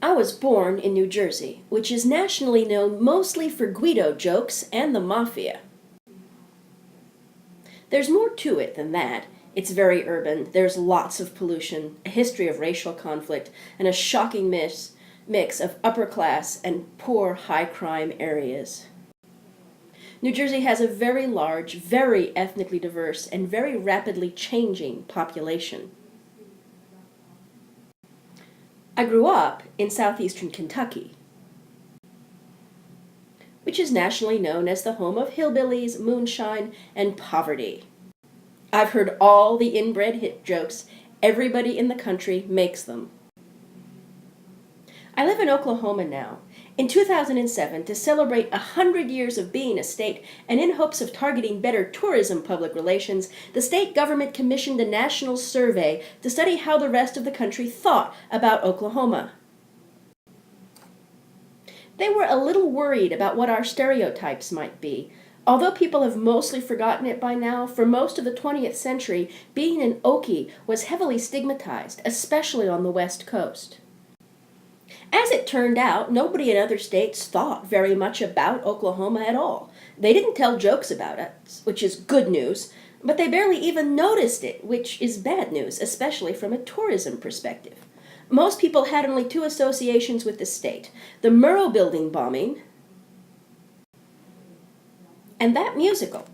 I was born in New Jersey, which is nationally known mostly for Guido jokes and the mafia. There's more to it than that. It's very urban, there's lots of pollution, a history of racial conflict, and a shocking mix of upper class and poor high crime areas. New Jersey has a very large, very ethnically diverse, and very rapidly changing population. I grew up in southeastern Kentucky, which is nationally known as the home of hillbillies, moonshine, and poverty. I've heard all the inbred hit jokes. Everybody in the country makes them. I live in Oklahoma now. In 2007, to celebrate 100 years of being a state and in hopes of targeting better tourism public relations, the state government commissioned a national survey to study how the rest of the country thought about Oklahoma. They were a little worried about what our stereotypes might be. Although people have mostly forgotten it by now, for most of the 20th century, being an Okie was heavily stigmatized, especially on the West Coast. As it turned out, nobody in other states thought very much about Oklahoma at all. They didn't tell jokes about it, which is good news, but they barely even noticed it, which is bad news, especially from a tourism perspective. Most people had only two associations with the state: the Murrah Building bombing and that musical.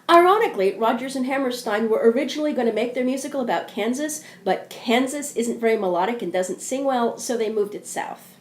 Ironically, Rodgers and Hammerstein were originally going to make their musical about Kansas, but Kansas isn't very melodic and doesn't sing well, so they moved it south.